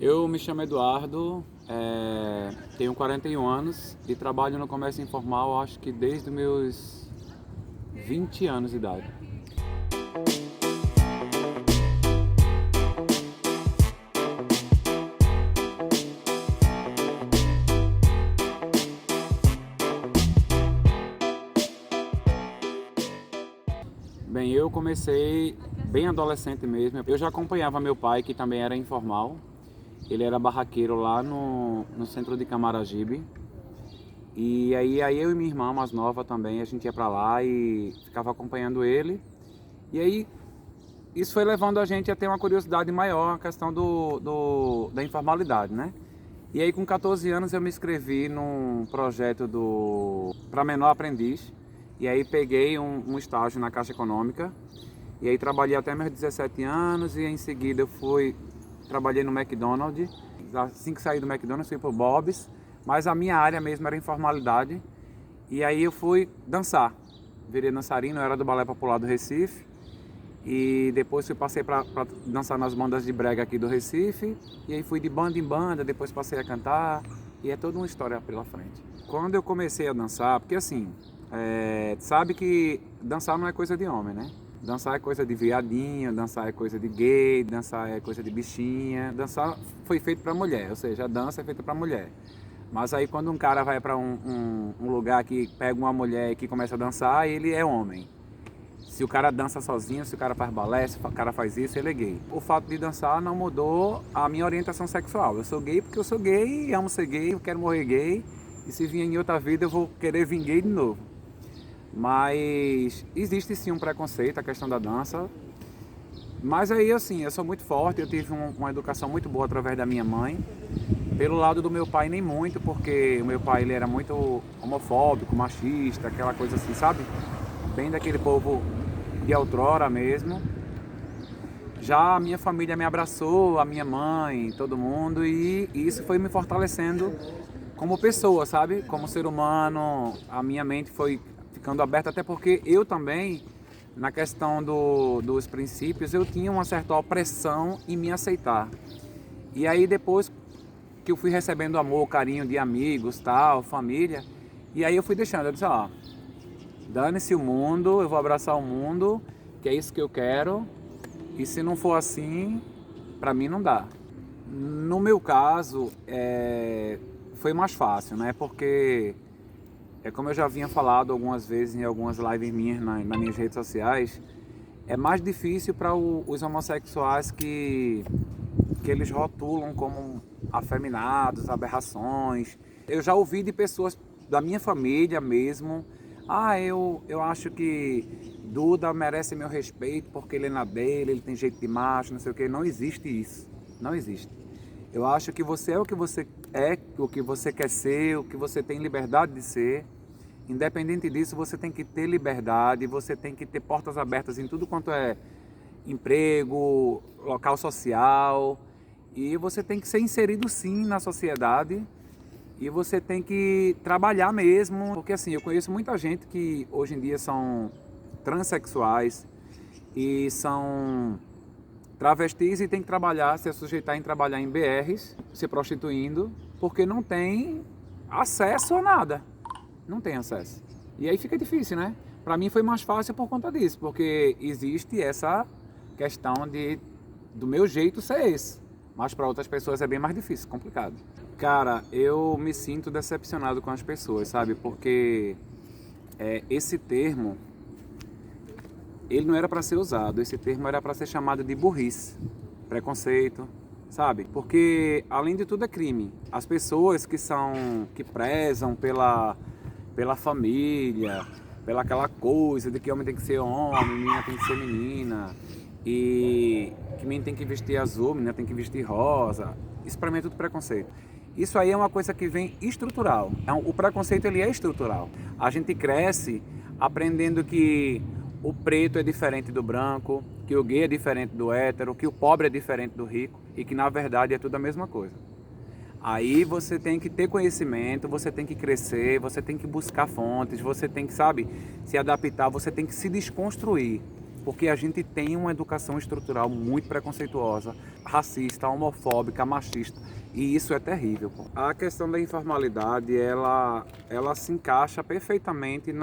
Eu me chamo Eduardo, tenho 41 anos e trabalho no comércio informal acho que desde os meus 20 anos de idade. Bem, eu comecei bem adolescente mesmo. Eu já acompanhava meu pai, que também era informal. Ele era barraqueiro lá no centro de Camaragibe. E aí eu e minha irmã mais nova também, a gente ia para lá e ficava acompanhando ele. E aí isso foi levando a gente a ter uma curiosidade maior, a questão da informalidade, né? E aí com 14 anos eu me inscrevi num projeto para menor aprendiz. E aí peguei um estágio na Caixa Econômica. E aí trabalhei até meus 17 anos e em seguida trabalhei no McDonald's. Assim que saí do McDonald's fui pro Bob's, mas a minha área mesmo era informalidade. E aí eu fui dançar. Virei dançarino, eu era do Balé Popular do Recife. E depois passei para dançar nas bandas de brega aqui do Recife. E aí fui de banda em banda, depois passei a cantar. E é toda uma história pela frente. Quando eu comecei a dançar, porque assim, sabe que dançar não é coisa de homem, né? Dançar é coisa de viadinho, dançar é coisa de gay, dançar é coisa de bichinha. Dançar foi feito para mulher, ou seja, a dança é feita para mulher. Mas aí quando um cara vai para um lugar que pega uma mulher e que começa a dançar, ele é homem. Se o cara dança sozinho, se o cara faz balé, se o cara faz isso, ele é gay. O fato de dançar não mudou a minha orientação sexual. Eu sou gay porque eu sou gay, amo ser gay, eu quero morrer gay. E se vier em outra vida eu vou querer vir gay de novo. Mas existe sim um preconceito, a questão da dança. Mas aí assim, eu sou muito forte, eu tive uma educação muito boa através da minha mãe. Pelo lado do meu pai nem muito, porque o meu pai ele era muito homofóbico, machista, aquela coisa assim, sabe? Bem daquele povo de outrora mesmo. Já a minha família me abraçou, a minha mãe, todo mundo, e isso foi me fortalecendo como pessoa, sabe? Como ser humano, a minha mente foi ficando aberta, até porque eu também, na questão dos princípios, eu tinha uma certa opressão em me aceitar. E aí depois que eu fui recebendo amor, carinho de amigos, tal, família, e aí eu fui deixando, eu disse, ó, dane-se o mundo, eu vou abraçar o mundo, que é isso que eu quero, e se não for assim, pra mim não dá. No meu caso, foi mais fácil, né? Porque como eu já vinha falado algumas vezes em algumas lives minhas nas minhas redes sociais, é mais difícil para os homossexuais que eles rotulam como afeminados, aberrações. Eu já ouvi de pessoas da minha família mesmo, eu acho que Duda merece meu respeito porque ele é na dele, ele tem jeito de macho, não sei o que. Não existe isso, não existe. Eu acho que você é, o que você quer ser, o que você tem liberdade de ser. Independente disso, você tem que ter liberdade, você tem que ter portas abertas em tudo quanto é emprego, local social. E você tem que ser inserido sim na sociedade. E você tem que trabalhar mesmo. Porque assim, eu conheço muita gente que hoje em dia são transexuais e são travestis e tem que trabalhar, se sujeitar em trabalhar em BRs, se prostituindo, porque não tem acesso a nada. Não tem acesso. E aí fica difícil, né? Para mim foi mais fácil por conta disso, porque existe essa questão do meu jeito ser esse. Mas para outras pessoas é bem mais difícil, complicado. Cara, eu me sinto decepcionado com as pessoas, sabe? Porque esse termo, ele não era para ser usado, esse termo era para ser chamado de burrice, preconceito, sabe? Porque além de tudo é crime. As pessoas que prezam pela família, pela aquela coisa de que homem tem que ser homem, menina tem que ser menina, e que menino tem que vestir azul, menina tem que vestir rosa, isso para mim é tudo preconceito. Isso aí é uma coisa que vem estrutural. O preconceito ele é estrutural. A gente cresce aprendendo que o preto é diferente do branco, que o gay é diferente do hétero, que o pobre é diferente do rico e que na verdade é tudo a mesma coisa. Aí você tem que ter conhecimento, você tem que crescer, você tem que buscar fontes, você tem que, sabe, se adaptar, você tem que se desconstruir. Porque a gente tem uma educação estrutural muito preconceituosa, racista, homofóbica, machista. E isso é terrível. Pô. A questão da informalidade, ela se encaixa perfeitamente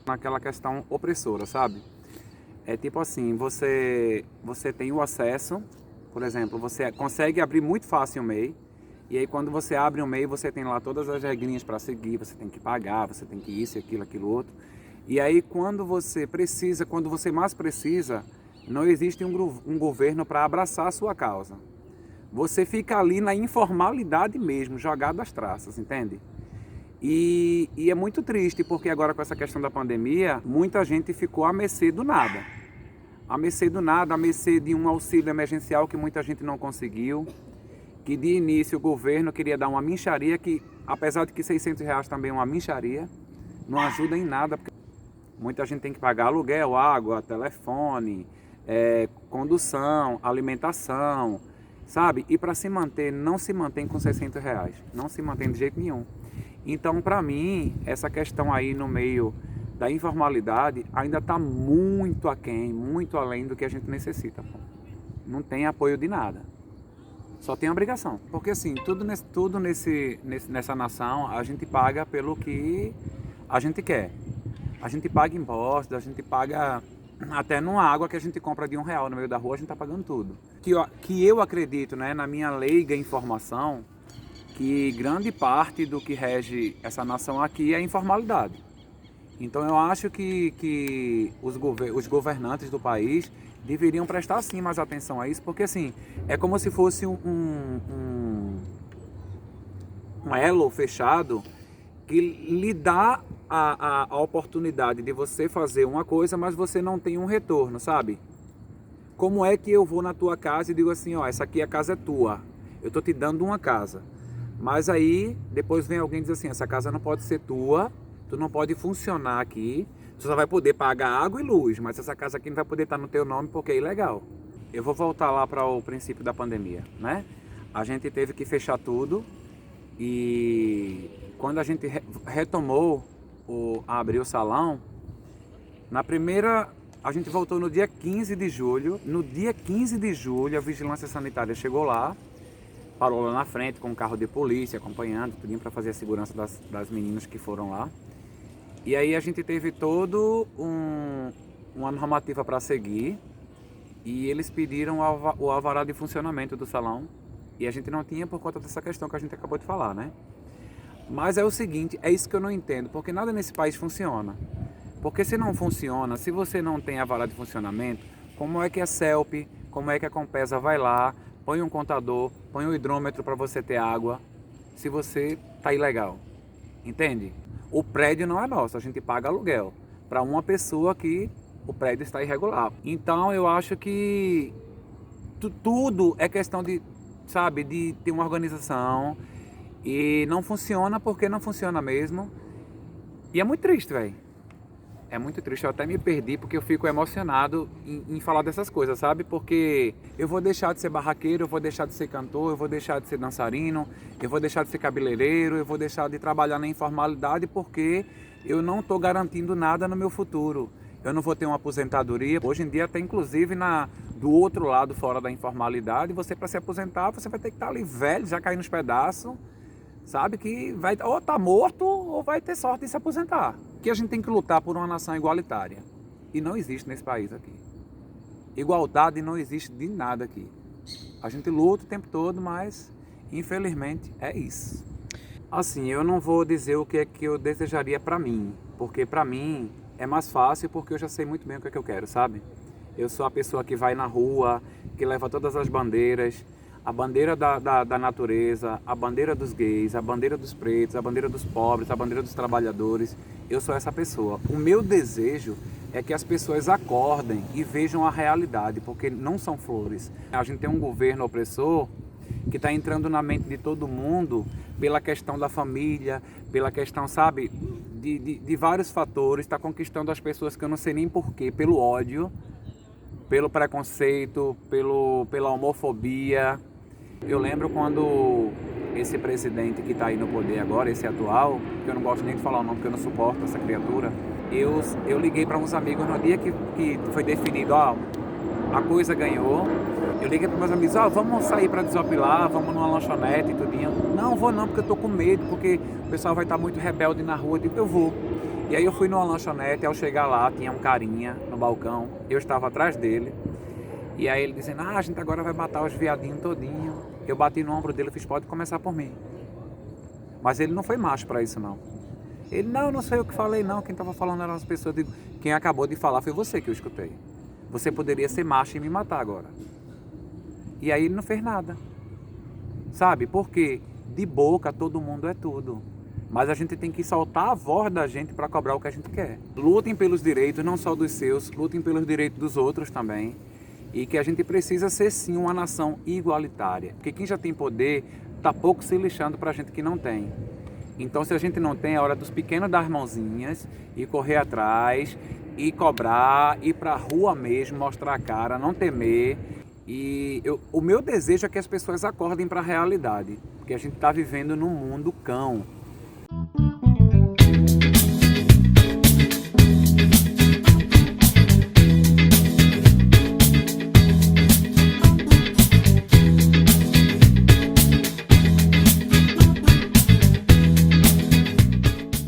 naquela questão opressora, sabe? É tipo assim, você tem o acesso, por exemplo, você consegue abrir muito fácil o MEI, e aí quando você abre o MEI, você tem lá todas as regrinhas para seguir, você tem que pagar, você tem que isso, aquilo outro. E aí quando você mais precisa, não existe um governo para abraçar a sua causa. Você fica ali na informalidade mesmo, jogado às traças, entende? E é muito triste, porque agora com essa questão da pandemia, muita gente ficou à mercê do nada. À mercê do nada, à mercê de um auxílio emergencial que muita gente não conseguiu. Que de início o governo queria dar uma mixaria, que apesar de que R$ 600 também é uma mixaria, não ajuda em nada, porque muita gente tem que pagar aluguel, água, telefone, condução, alimentação, sabe? E para se manter, não se mantém com R$ 600, não se mantém de jeito nenhum. Então, para mim, essa questão aí no meio da informalidade ainda está muito aquém, muito além do que a gente necessita. Pô. Não tem apoio de nada. Só tem obrigação. Porque assim, tudo nessa nação a gente paga pelo que a gente quer. A gente paga impostos, a gente paga até numa água que a gente compra de R$ 1 no meio da rua, a gente está pagando tudo. Que eu acredito, né, na minha leiga informação, que grande parte do que rege essa nação aqui é a informalidade. Então eu acho que os governantes do país deveriam prestar sim mais atenção a isso, porque assim, é como se fosse um elo fechado que lhe dá a oportunidade de você fazer uma coisa, mas você não tem um retorno, sabe? Como é que eu vou na tua casa e digo assim, ó, essa aqui a casa é tua, eu tô te dando uma casa. Mas aí, depois vem alguém e diz assim, essa casa não pode ser tua, tu não pode funcionar aqui, tu só vai poder pagar água e luz, mas essa casa aqui não vai poder estar no teu nome porque é ilegal. Eu vou voltar lá para o princípio da pandemia, né? A gente teve que fechar tudo e quando a gente retomou a abrir o salão, a gente voltou no dia 15 de julho. No dia 15 de julho, a vigilância sanitária chegou lá, parou lá na frente com um carro de polícia acompanhando, tudo para fazer a segurança das meninas que foram lá. E aí a gente teve todo uma normativa para seguir e eles pediram o alvará de funcionamento do salão e a gente não tinha por conta dessa questão que a gente acabou de falar, né? Mas é o seguinte, é isso que eu não entendo, porque nada nesse país funciona. Porque se não funciona, se você não tem alvará de funcionamento, como é que a CELP, como é que a Compesa vai lá, põe um contador, põe um hidrômetro para você ter água, se você tá ilegal? Entende? O prédio não é nosso, a gente paga aluguel para uma pessoa que o prédio está irregular. Então eu acho que tudo é questão de, sabe, de ter uma organização e não funciona porque não funciona mesmo. E é muito triste, velho. É muito triste, eu até me perdi porque eu fico emocionado em falar dessas coisas, sabe? Porque eu vou deixar de ser barraqueiro, eu vou deixar de ser cantor, eu vou deixar de ser dançarino, eu vou deixar de ser cabeleireiro, eu vou deixar de trabalhar na informalidade porque eu não estou garantindo nada no meu futuro. Eu não vou ter uma aposentadoria. Hoje em dia até inclusive do outro lado, fora da informalidade, você para se aposentar, você vai ter que estar ali velho, já cair nos pedaços, sabe? Que vai ou tá morto ou vai ter sorte de se aposentar. Que a gente tem que lutar por uma nação igualitária. E não existe nesse país aqui. Igualdade não existe de nada aqui. A gente luta o tempo todo, mas infelizmente é isso. Assim, eu não vou dizer o que é que eu desejaria para mim, porque para mim é mais fácil porque eu já sei muito bem o que é que eu quero, sabe? Eu sou a pessoa que vai na rua, que leva todas as bandeiras, a bandeira da natureza, a bandeira dos gays, a bandeira dos pretos, a bandeira dos pobres, a bandeira dos trabalhadores. Eu sou essa pessoa. O meu desejo é que as pessoas acordem e vejam a realidade, porque não são flores. A gente tem um governo opressor que está entrando na mente de todo mundo pela questão da família, pela questão, sabe, de vários fatores, está conquistando as pessoas que eu não sei nem porquê, pelo ódio, pelo preconceito, pela homofobia. Eu lembro quando esse presidente que está aí no poder agora, esse atual, que eu não gosto nem de falar o nome porque eu não suporto essa criatura, eu liguei para uns amigos no dia que foi definido, ó, a coisa ganhou. Eu liguei para meus amigos, ó, vamos sair para desopilar, vamos numa lanchonete e tudinho. Não, vou não, porque eu tô com medo, porque o pessoal vai estar muito rebelde na rua. Eu digo, eu vou. E aí eu fui numa lanchonete, ao chegar lá, tinha um carinha no balcão, eu estava atrás dele. E aí ele dizendo, a gente agora vai matar os viadinhos todinho. Eu bati no ombro dele e fiz, pode começar por mim. Mas ele não foi macho para isso, não. Ele, não sei o que falei, não. Quem estava falando eram as pessoas. Eu digo, quem acabou de falar foi você que eu escutei. Você poderia ser macho e me matar agora. E aí ele não fez nada. Sabe? Porque de boca todo mundo é tudo. Mas a gente tem que soltar a voz da gente para cobrar o que a gente quer. Lutem pelos direitos, não só dos seus, lutem pelos direitos dos outros também. E que a gente precisa ser sim uma nação igualitária. Porque quem já tem poder está pouco se lixando para a gente que não tem. Então se a gente não tem, é hora dos pequenos dar mãozinhas e correr atrás e cobrar, ir para a rua mesmo, mostrar a cara, não temer. E o meu desejo é que as pessoas acordem para a realidade. Porque a gente está vivendo num mundo cão.